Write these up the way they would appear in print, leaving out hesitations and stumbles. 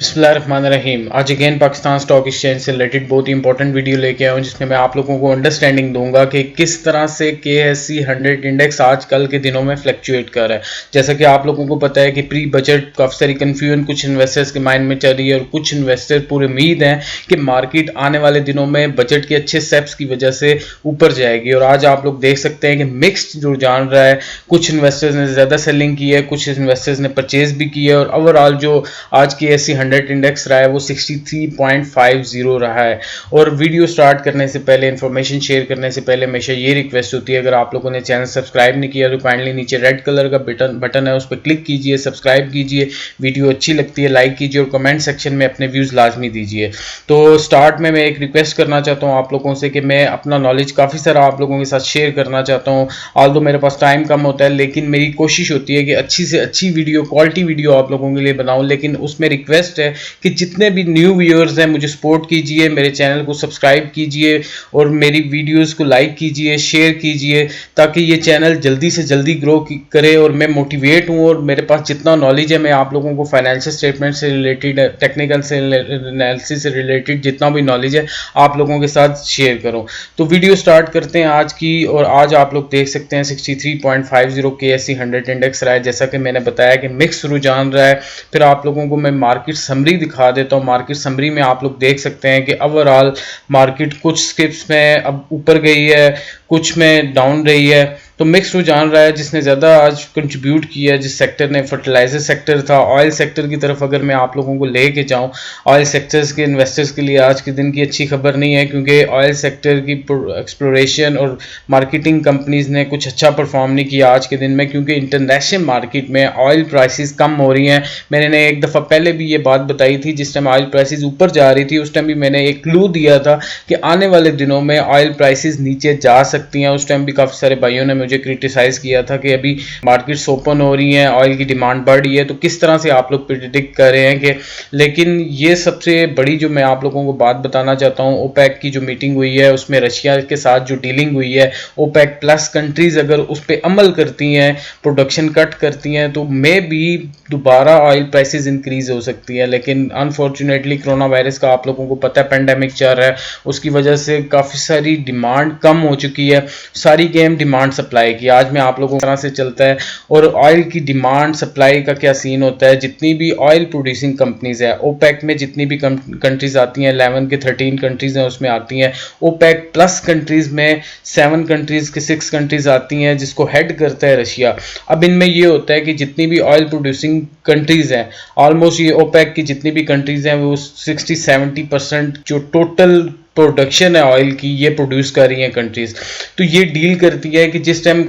बिस्मिल्लाहिर्रहमानिर्रहीम। आज again Pakistan stock exchange से रिलेटेड बहुत ही इंपॉर्टेंट वीडियो लेके आया हूँ जिसमें मैं आप लोगों को अंडरस्टैंडिंग दूंगा कि किस तरह से KSE 100 इंडेक्स आजकल के दिनों में फ्लक्चुएट कर रहा है। जैसा कि आप लोगों को पता है कि प्री बजट काफ़ी सारी कन्फ्यूजन कुछ इन्वेस्टर्स के माइंड में चल रही है और कुछ इन्वेस्टर पूरी उम्मीद है कि मार्केट आने वाले दिनों में बजट के अच्छे स्टेप्स की वजह से ऊपर जाएगी। और आज आप लोग देख सकते हैं कि मिक्स्ड रुझान रहा है। कुछ इन्वेस्टर्स ने ज़्यादा सेलिंग की है, कुछ इन्वेस्टर्स ने परचेज भी की है और ओवरऑल जो आज के KSE 100 इंडेक्स रहा है वो 63.50 रहा है। और वीडियो स्टार्ट करने से पहले, इन्फॉर्मेशन शेयर करने से पहले हमेशा ये रिक्वेस्ट होती है, अगर आप लोगों ने चैनल सब्सक्राइब नहीं किया तो काइंडली नीचे रेड कलर का बटन है, उस पर क्लिक कीजिए, सब्सक्राइब कीजिए, वीडियो अच्छी लगती है लाइक कीजिए और कमेंट सेक्शन में अपने व्यूज़ लाजमी दीजिए। तो स्टार्ट में मैं एक रिक्वेस्ट करना चाहता हूँ आप लोगों से कि मैं अपना नॉलेज काफ़ी सारा आप लोगों के साथ शेयर करना चाहता हूँ। ऑल्दो मेरे पास टाइम कम होता है लेकिन मेरी कोशिश होती है कि अच्छी से अच्छी वीडियो, क्वालिटी वीडियो आप लोगों के लिए बनाऊँ। लेकिन उसमें रिक्वेस्ट है कि जितने भी न्यू व्यूअर्स हैं मुझे सपोर्ट कीजिए, मेरे चैनल को सब्सक्राइब कीजिए और मेरी वीडियोस को लाइक कीजिए, शेयर कीजिए ताकि ये चैनल जल्दी से जल्दी ग्रो करे और मैं मोटिवेट हूँ और मेरे पास जितना नॉलेज है मैं आप लोगों को फाइनेंशियल स्टेटमेंट से रिलेटेड, टेक्निकल से एनालिसिस से रिलेटेड जितना भी नॉलेज है आप लोगों के साथ शेयर करूँ। तो वीडियो स्टार्ट करते हैं आज की। और आज आप लोग देख सकते हैं 63.50 KSE 100 इंडेक्स रहा है। जैसा कि मैंने बताया कि मिक्स रुझान रहा है। फिर आप लोगों को मैं मार्केट समरी दिखा देता हूँ। मार्केट समरी में आप लोग देख सकते हैं कि ओवरऑल मार्केट कुछ स्किप्स में अब ऊपर गई है, कुछ में डाउन रही है। तो मिक्स रुझान रहा है। जिसने ज़्यादा आज कंट्रीब्यूट किया है, जिस सेक्टर ने, फर्टिलाइजर सेक्टर था। ऑयल सेक्टर की तरफ अगर मैं आप लोगों को लेके जाऊं, ऑयल सेक्टर्स के इन्वेस्टर्स के लिए आज के दिन की अच्छी खबर नहीं है क्योंकि ऑयल सेक्टर की एक्सप्लोरेशन और मार्केटिंग कंपनीज ने कुछ अच्छा परफॉर्म नहीं किया आज के दिन में, क्योंकि इंटरनेशनल मार्केट में ऑयल प्राइसेस कम हो रही हैं। मैंने एक दफ़ा पहले भी ये बात बताई थी, जिस टाइम ऑयल प्राइसेस ऊपर जा रही थी उस टाइम भी मैंने एक क्लू दिया था कि आने वाले दिनों में ऑयल प्राइसेस नीचे जा सकती हैं। उस टाइम भी काफ़ी सारे भाइयों ने मुझे क्रिटिसाइज किया था कि अभी मार्केट्स ओपन हो रही हैं, ऑयल की डिमांड बढ़ रही है, तो किस तरह से आप लोग प्रिडिक्ट कर रहे हैं कि। लेकिन ये सबसे बड़ी जो मैं आप लोगों को बात बताना चाहता हूँ, ओपेक की जो मीटिंग हुई है उसमें रशिया के साथ जो डीलिंग हुई है, ओपेक प्लस कंट्रीज अगर उस पर अमल करती हैं, प्रोडक्शन कट करती हैं, तो मे भी दोबारा ऑयल प्राइसेस इंक्रीज हो सकती है। लेकिन अनफॉर्चुनेटली कोरोना वायरस का आप लोगों को पता है पेंडेमिक चल रहा है, उसकी वजह से काफ़ी सारी डिमांड कम हो चुकी है। सारी गेम डिमांड सप्लाई की। आज मैं आप लोगों की तरह से चलता है। और ऑयल की डिमांड सप्लाई का क्या सीन होता है, जितनी भी ऑयल प्रोड्यूसिंग कंपनीज है ओपेक में, जितनी भी कंट्रीज आती हैं, 11 के 13 कंट्रीज हैं उसमें आती हैं। ओपेक प्लस कंट्रीज में 7 कंट्रीज के 6 कंट्रीज आती हैं जिसको हेड करता है रशिया। अब इनमें ये होता है कि जितनी भी ऑयल प्रोड्यूसिंग कंट्रीज हैं, ऑलमोस्ट ये ओपेक की जितनी भी कंट्रीज हैं वो 60-70% जो टोटल प्रोडक्शन है ऑयल की ये प्रोड्यूस कर रही हैं कंट्रीज। तो ये डील करती है कि जिस टाइम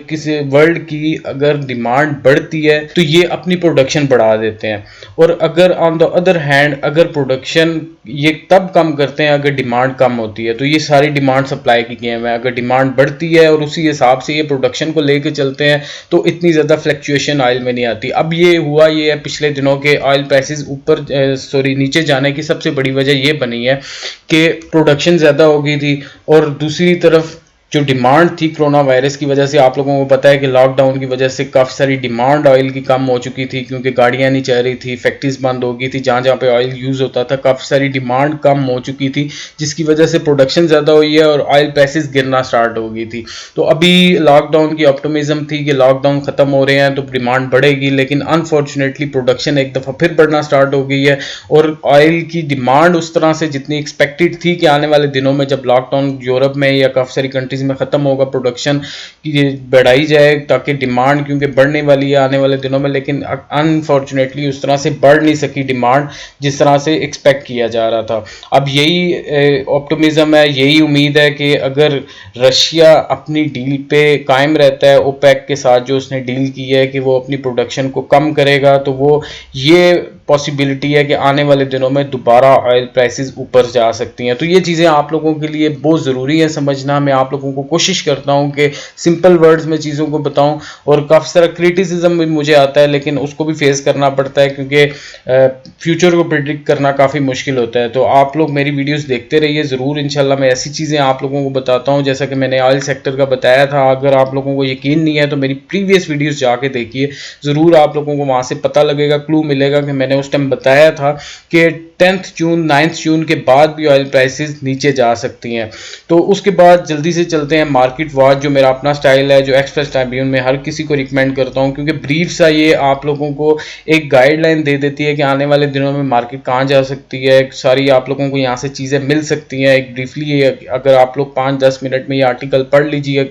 किसी वर्ल्ड की अगर डिमांड बढ़ती है तो ये अपनी प्रोडक्शन बढ़ा देते हैं, और अगर ऑन द अदर हैंड अगर प्रोडक्शन ये तब कम करते हैं अगर डिमांड कम होती है। तो ये सारी डिमांड सप्लाई की गेम है। अगर डिमांड बढ़ती है और उसी हिसाब से ये प्रोडक्शन को लेके चलते हैं तो इतनी ज़्यादा फ्लक्चुएशन ऑयल में नहीं आती। अब ये हुआ ये है पिछले दिनों के ऑयल प्राइसेस ऊपर नीचे जाने की सबसे बड़ी वजह ये बनी है कि प्रोडक्शन ज़्यादा हो गई थी और दूसरी तरफ जो डिमांड थी कोरोना वायरस की वजह से, आप लोगों को पता है कि लॉकडाउन की वजह से काफ़ी सारी डिमांड ऑयल की कम हो चुकी थी क्योंकि गाड़ियां नहीं चल रही थी, फैक्ट्रीज बंद हो गई थी, जहाँ जहाँ पे ऑयल यूज़ होता था काफ़ी सारी डिमांड कम हो चुकी थी, जिसकी वजह से प्रोडक्शन ज़्यादा हुई है और ऑयल प्राइसेस गिरना स्टार्ट हो गई थी। तो अभी लॉकडाउन की ऑप्टिमिज्म थी कि लॉकडाउन ख़त्म हो रहे हैं तो डिमांड बढ़ेगी, लेकिन अनफॉर्चुनेटली प्रोडक्शन एक दफ़ा फिर बढ़ना स्टार्ट हो गई है। और ऑयल की डिमांड उस तरह से जितनी एक्सपेक्टेड थी कि आने वाले दिनों में जब लॉकडाउन यूरोप में या काफ़ी सारी कंट्रीज में ख़त्म होगा, प्रोडक्शन की बढ़ाई जाए ताकि डिमांड, क्योंकि बढ़ने वाली है आने वाले दिनों में, लेकिन अनफॉर्चुनेटली उस तरह से बढ़ नहीं सकी डिमांड जिस तरह से एक्सपेक्ट किया जा रहा था। अब यही ऑप्टिमिज्म है, यही उम्मीद है कि अगर रशिया अपनी डील पे कायम रहता है, ओपेक के साथ जो उसने डील की है कि वो अपनी प्रोडक्शन को कम करेगा, तो वो ये पॉसिबिलिटी है कि आने वाले दिनों में दोबारा ऑयल प्राइसेस ऊपर जा सकती हैं। तो ये चीज़ें आप लोगों के लिए बहुत ज़रूरी है समझना। मैं आप लोगों को कोशिश करता हूं कि सिंपल वर्ड्स में चीज़ों को बताऊं, और काफ़ी सारा क्रिटिसिज्म भी मुझे आता है लेकिन उसको भी फेस करना पड़ता है क्योंकि फ्यूचर को प्रिडिक्ट करना काफ़ी मुश्किल होता है। तो आप लोग मेरी वीडियोज़ देखते रहिए ज़रूर, इंशाल्लाह मैं ऐसी चीज़ें आप लोगों को बताता हूँ जैसा कि मैंने ऑयल सेक्टर का बताया था। अगर आप लोगों को यकीन नहीं है तो मेरी प्रीवियस वीडियोज़ जाके देखिए, ज़रूर आप लोगों को वहाँ से पता लगेगा, क्लू मिलेगा कि मैंने मैंने उस टाइम बताया था कि 10th जून 9th जून के बाद भी ऑयल प्राइसेस नीचे जा सकती हैं। तो उसके बाद जल्दी से चलते हैं मार्केट वॉच, जो मेरा अपना स्टाइल है, जो एक्सप्रेस ट्रिब्यून में हर किसी को रिकमेंड करता हूं, क्योंकि ब्रीफ सा ये आप लोगों को एक गाइडलाइन दे देती है कि आने वाले दिनों में मार्केट कहाँ जा सकती है। सारी आप लोगों को यहाँ से चीज़ें मिल सकती हैं। एक ब्रीफली अगर आप लोग 5-10 मिनट में ये आर्टिकल पढ़ लीजिए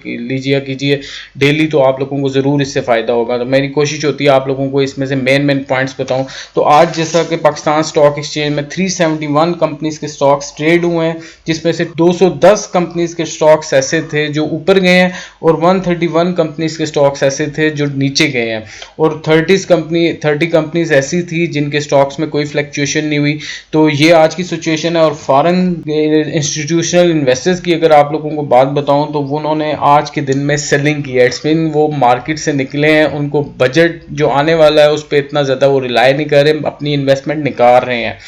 कीजिए डेली, तो आप लोगों को ज़रूर इससे फ़ायदा होगा। तो मेरी कोशिश होती है आप लोगों को इसमें से मेन पॉइंट्स बताऊं। तो आज जैसा कि पाकिस्तान स्टॉक एक्सचेंज में 371 कंपनीज के स्टॉक्स ट्रेड हुए हैं, जिसमें से 210 कंपनीज के स्टॉक्स ऐसे थे जो ऊपर गए हैं और 131 कंपनीज के स्टॉक्स ऐसे थे जो नीचे गए हैं, और 30 कंपनीज ऐसी थी जिनके स्टॉक्स में कोई फ्लक्चुएशन नहीं हुई। तो ये आज की सिचुएशन है। और फॉरेन इंस्टीट्यूशनल इन्वेस्टर्स की अगर आप लोगों को बात बताऊं तो उन्होंने आज के दिन में सेलिंग की है। इट्स मीन वो मार्केट से निकले हैं, उनको बजट जो आने वाला है उस पर इतना ज़्यादा वो रिलाई नहीं कर रहे, अपनी इन्वेस्टमेंट निकाल रहे हैं।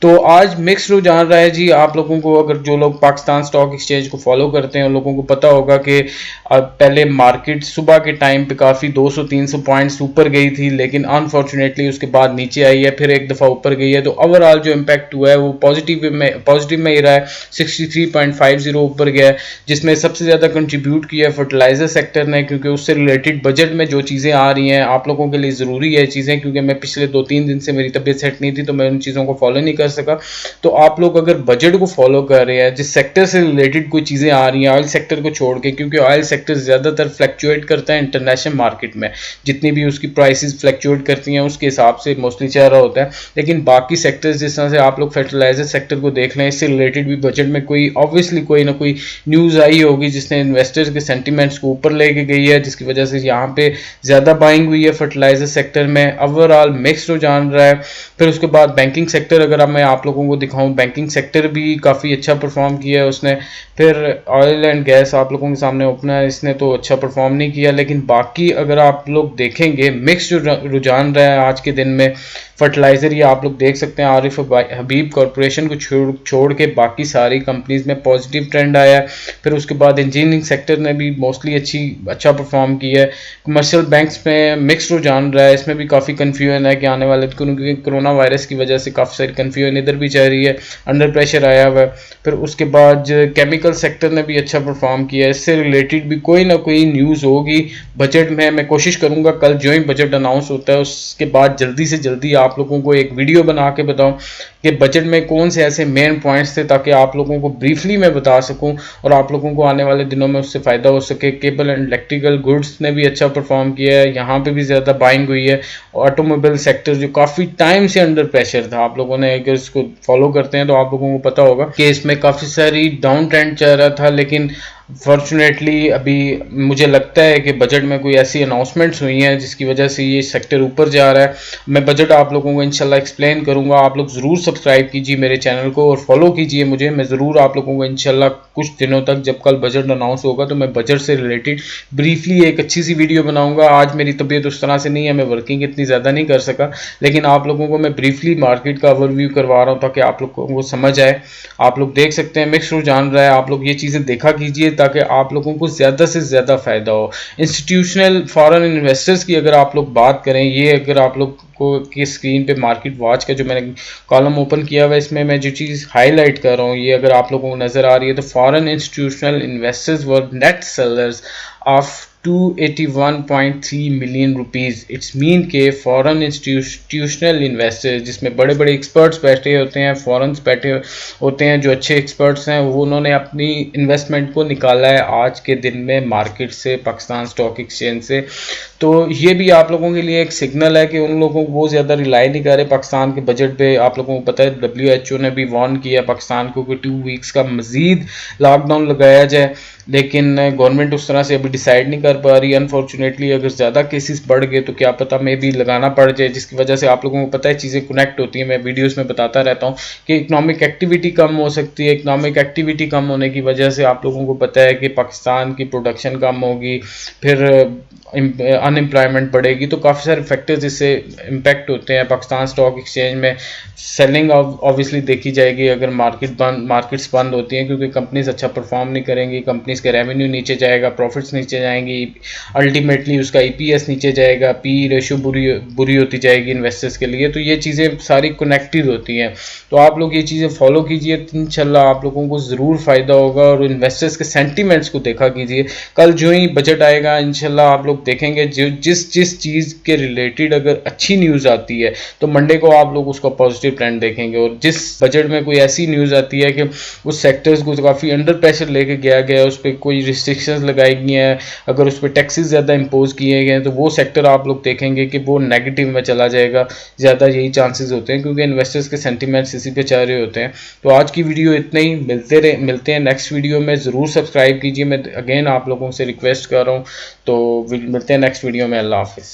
तो आज मिक्स रो जान रहा है जी। आप लोगों को अगर जो लोग पाकिस्तान स्टॉक एक्सचेंज को फॉलो करते हैं उन लोगों को पता होगा कि पहले मार्केट सुबह के टाइम पे काफ़ी 200-300 पॉइंट्स ऊपर गई थी, लेकिन अनफॉर्चुनेटली उसके बाद नीचे आई है, फिर एक दफ़ा ऊपर गई है। तो ओवरऑल जो इम्पैक्ट हुआ है वो पॉजिटिव में ही रहा है। 63.50 ऊपर गया है, जिसमें सबसे ज़्यादा कंट्रीब्यूट किया है फर्टिलाइजर सेक्टर ने, क्योंकि उससे रिलेटेड बजट में जो चीज़ें आ रही हैं आप लोगों के लिए ज़रूरी है चीज़ें, क्योंकि मैं पिछले 2-3 दिन से मेरी तबीयत सेट नहीं थी तो मैं उन चीज़ों को फॉलो नहीं कर सका। तो आप लोग अगर बजट को फॉलो कर रहे हैं, जिस सेक्टर से रिलेटेड कोई चीज़ें आ रही हैं ऑयल सेक्टर को छोड़ के, क्योंकि ऑयल सेक्टर ज़्यादातर फ्लक्चुएट करता है इंटरनेशनल मार्केट में, जितनी भी उसकी प्राइसेस फ्लक्चुएट करती हैं उसके हिसाब से मोस्टली चल रहा होता है। लेकिन बाकी सेक्टर्स जिस तरह से आप लोग फर्टिलाइजर सेक्टर को देख लें, इससे रिलेटेड भी बजट में कोई ऑब्वियसली कोई ना कोई न्यूज़ आई होगी जिसने इन्वेस्टर्स के सेंटिमेंट्स को ऊपर लेके गई है, जिसकी वजह से यहाँ पे ज़्यादा बाइंग हुई है फर्टिलाइजर सेक्टर में। ओवरऑल मिक्स रुझान रहा है। फिर उसके बाद बैंकिंग सेक्टर अगर मैं आप लोगों को दिखाऊं, बैंकिंग सेक्टर भी काफ़ी अच्छा परफॉर्म किया है उसने। फिर ऑयल एंड गैस आप लोगों के सामने ओपन है, इसने तो अच्छा परफॉर्म नहीं किया, लेकिन बाकी अगर आप लोग देखेंगे मिक्स जो रुझान रहा है आज के दिन में। फर्टिलाइज़र ये आप लोग देख सकते हैं, आरिफ हबीब कॉरपोरेशन को छोड़ के बाकी सारी कंपनीज में पॉजिटिव ट्रेंड आया है। फिर उसके बाद इंजीनियरिंग सेक्टर ने भी मोस्टली अच्छा परफॉर्म किया है। कमर्शियल बैंक्स में मिक्स रुझान रहा है, इसमें भी काफ़ी कन्फ्यूजन है कि आने वाले, क्योंकि कोरोना वायरस की वजह से काफ़ी सारी कन्फ्यूजन इधर भी चल रही है, अंडर प्रेशर आया हुआ है। फिर उसके बाद केमिकल सेक्टर ने भी अच्छा परफॉर्म किया है। इससे रिलेटेड भी कोई ना कोई न्यूज़ होगी बजट में। मैं कोशिश करूंगा कल जो ही बजट अनाउंस होता है उसके बाद जल्दी से जल्दी आप लोगों को एक वीडियो बना के बताऊं कि बजट में कौन से ऐसे मेन पॉइंट्स थे, ताकि आप लोगों को ब्रीफली मैं बता सकूं और आप लोगों को आने वाले दिनों में उससे फ़ायदा हो सके। केबल एंड इलेक्ट्रिकल गुड्स ने भी अच्छा परफॉर्म किया है, यहाँ पे भी ज़्यादा बाइंग हुई है। ऑटोमोबाइल सेक्टर जो काफ़ी टाइम से अंडर प्रेशर था, आप लोगों ने अगर इसको फॉलो करते हैं तो आप लोगों को पता होगा कि इसमें काफ़ी सारी डाउन ट्रेंड चल रहा था, लेकिन फॉर्चुनेटली अभी मुझे लगता है कि बजट में कोई ऐसी अनाउंसमेंट्स हुई हैं जिसकी वजह से ये सेक्टर ऊपर जा रहा है। मैं बजट आप लोगों को इंशाल्लाह एक्सप्लेन करूंगा। आप लोग ज़रूर सब्सक्राइब कीजिए मेरे चैनल को और फॉलो कीजिए मुझे। मैं ज़रूर आप लोगों को इंशाल्लाह कुछ दिनों तक, जब कल बजट अनाउंस होगा तो मैं बजट से रिलेटेड ब्रीफली एक अच्छी सी वीडियो बनाऊंगा। आज मेरी तबीयत उस तरह से नहीं है, मैं वर्किंग इतनी ज़्यादा नहीं कर सका, लेकिन आप लोगों को मैं ब्रीफली मार्केट का ओवरव्यू करवा रहा हूँ ताकि आप लोगों को समझ आए। आप लोग देख सकते हैं मिक्स रुझान रहा है, आप लोग ये चीज़ें देखा कीजिए ताकि आप लोगों को ज़्यादा से ज़्यादा फ़ायदा हो। इंस्टीट्यूशनल फॉरेन इन्वेस्टर्स की अगर आप लोग बात करें, ये अगर आप लोग को की स्क्रीन पे मार्केट वॉच का जो मैंने कॉलम ओपन किया हुआ है, इसमें मैं जो चीज़ हाईलाइट कर रहा हूँ ये अगर आप लोगों को नज़र आ रही है तो foreign institutional investors were net sellers of 281.3 million rupees. It's mean के फॉरेन इंस्टीट्यूशनल इन्वेस्टर्स, जिसमें बड़े बड़े एक्सपर्ट्स बैठे होते हैं, फॉरेन बैठे होते हैं जो अच्छे एक्सपर्ट्स हैं, वो उन्होंने अपनी इन्वेस्टमेंट को निकाला है आज के दिन में मार्केट से, पाकिस्तान स्टॉक एक्सचेंज से। तो ये भी आप लोगों के लिए एक सिग्नल है कि उन लोगों को वो ज़्यादा रिलाई नहीं कर रहे पाकिस्तान के बजट पे। आप लोगों को पता है WHO ने भी वार्न किया पाकिस्तान को कि 2 वीक्स का मज़ीद लॉकडाउन लगाया जाए, लेकिन गवर्नमेंट उस तरह से अभी डिसाइड नहीं कर पा रही। अनफॉर्चुनेटली अगर ज़्यादा केसेस बढ़ गए तो क्या पता मे भी लगाना पड़ जाए, जिसकी वजह से आप लोगों को पता है चीज़ें कनेक्ट होती हैं। मैं वीडियोस में बताता रहता हूँ कि इकनॉमिक एक्टिविटी कम हो सकती है। इकनॉमिक एक्टिविटी कम होने की वजह से आप लोगों को पता है कि पाकिस्तान की प्रोडक्शन कम होगी, फिर अनएम्प्लॉयमेंट बढ़ेगी, तो काफ़ी सारे फैक्टर्स इससे इम्पैक्ट होते हैं। पाकिस्तान स्टॉक एक्सचेंज में सेलिंग ऑब्वियसली देखी जाएगी अगर मार्केट्स बंद होती हैं, क्योंकि कंपनीज अच्छा परफॉर्म नहीं करेंगी, कंपनीज का रेवेन्यू नीचे जाएगा, प्रॉफिट्स नीचे जाएंगी, अल्टीमेटली उसका ईपीएस नीचे जाएगा, पी रेशियो बुरी होती जाएगी इन्वेस्टर्स के लिए। तो ये चीज़ें सारी कनेक्टेड होती हैं। तो आप लोग ये चीज़ें फॉलो कीजिए, इंशाल्लाह आप लोगों को ज़रूर फ़ायदा होगा। और इन्वेस्टर्स के सेंटीमेंट्स को देखा कीजिए। कल जो ही बजट आएगा इंशाल्लाह आप लोग देखेंगे जो जिस चीज़ के रिलेटेड अगर अच्छी न्यूज़ आती है तो मंडे को आप लोग उसका पॉजिटिव ट्रेंड देखेंगे। और जिस बजट में कोई ऐसी न्यूज़ आती है कि उस सेक्टर्स को काफ़ी अंडर प्रेशर लेके गया गया, उस पर कोई रिस्ट्रिक्शंस लगाई गई हैं, अगर उस पर टैक्सेस ज़्यादा इम्पोज किए गए हैं, तो वो सेक्टर आप लोग देखेंगे कि वो नेगेटिव में चला जाएगा। ज़्यादा यही चांसेस होते हैं, क्योंकि इन्वेस्टर्स के सेंटीमेंट्स इसी पे चल रहे होते हैं। तो आज की वीडियो इतना ही, मिलते हैं नेक्स्ट वीडियो में। ज़रूर सब्सक्राइब कीजिए, मैं अगेन आप लोगों से रिक्वेस्ट कर रहा हूँ। तो मिलते हैं नेक्स्ट वीडियो में। अल्लाह हाफिज़।